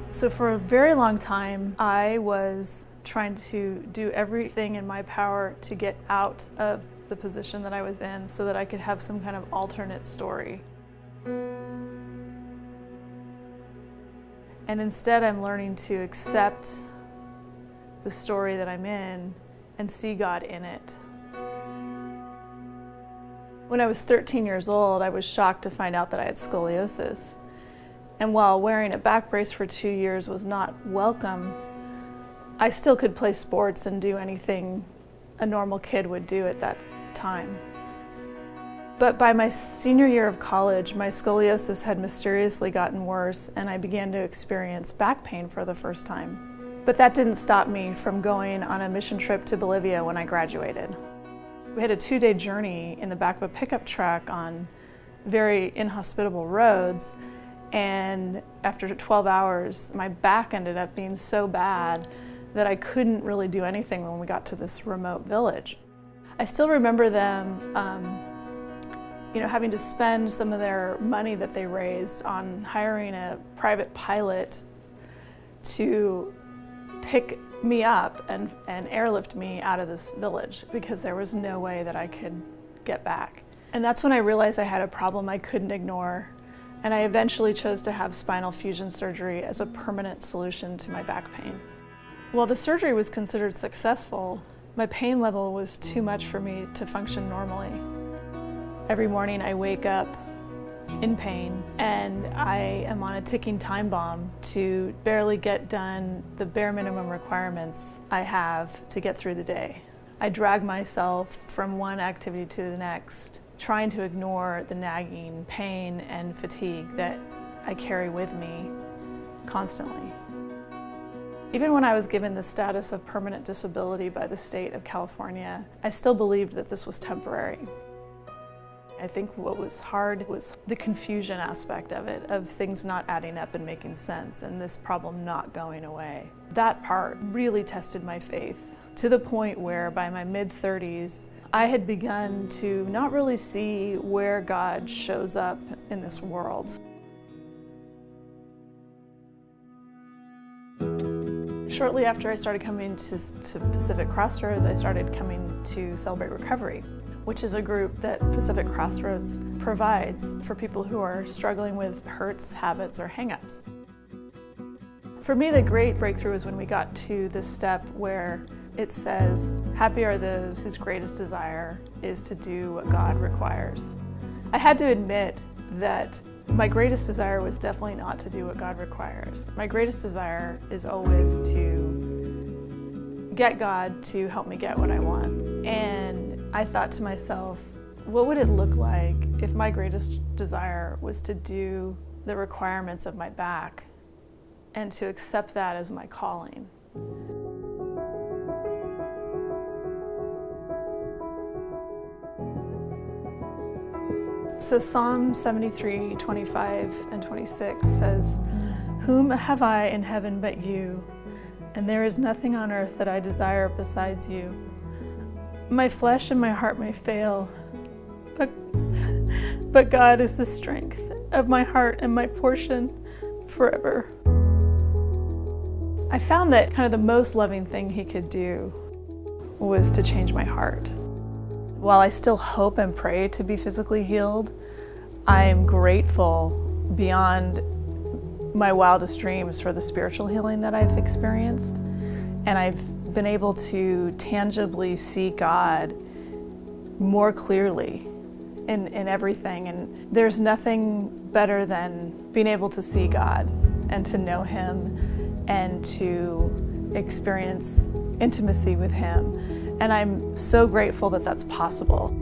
So for a very long time, I was trying to do everything in my power to get out of the position that I was in so that I could have some kind of alternate story. And instead, I'm learning to accept the story that I'm in and see God in it. When I was 13 years old, I was shocked to find out that I had scoliosis. And while wearing a back brace for 2 years was not welcome, I still could play sports and do anything a normal kid would do at that time. But by my senior year of college, my scoliosis had mysteriously gotten worse, and I began to experience back pain for the first time. But that didn't stop me from going on a mission trip to Bolivia when I graduated. We had a 2-day journey in the back of a pickup truck on very inhospitable roads, and after 12 hours, my back ended up being so bad that I couldn't really do anything when we got to this remote village. I still remember them having to spend some of their money that they raised on hiring a private pilot to pick me up and airlift me out of this village because there was no way that I could get back. And that's when I realized I had a problem I couldn't ignore, and I eventually chose to have spinal fusion surgery as a permanent solution to my back pain. While the surgery was considered successful, my pain level was too much for me to function normally. Every morning I wake up in pain, and I am on a ticking time bomb to barely get done the bare minimum requirements I have to get through the day. I drag myself from one activity to the next, trying to ignore the nagging pain and fatigue that I carry with me constantly. Even when I was given the status of permanent disability by the state of California, I still believed that this was temporary. I think what was hard was the confusion aspect of it, of things not adding up and making sense, and this problem not going away. That part really tested my faith, to the point where by my mid-30s, I had begun to not really see where God shows up in this world. Shortly after I started coming to Pacific Crossroads, I started coming to Celebrate Recovery, which is a group that Pacific Crossroads provides for people who are struggling with hurts, habits, or hang-ups. For me, the great breakthrough is when we got to this step where it says, "Happy are those whose greatest desire is to do what God requires." I had to admit that my greatest desire was definitely not to do what God requires. My greatest desire is always to get God to help me get what I want. And I thought to myself, what would it look like if my greatest desire was to do the requirements of my back and to accept that as my calling? So Psalm 73, 25 and 26 says, "Whom have I in heaven but you? And there is nothing on earth that I desire besides you. My flesh and my heart may fail, but God is the strength of my heart and my portion forever." I found that kind of the most loving thing he could do was to change my heart. While I still hope and pray to be physically healed, I am grateful beyond my wildest dreams for the spiritual healing that I've experienced. And I've been able to tangibly see God more clearly in everything. And there's nothing better than being able to see God and to know Him and to experience intimacy with Him. And I'm so grateful that that's possible.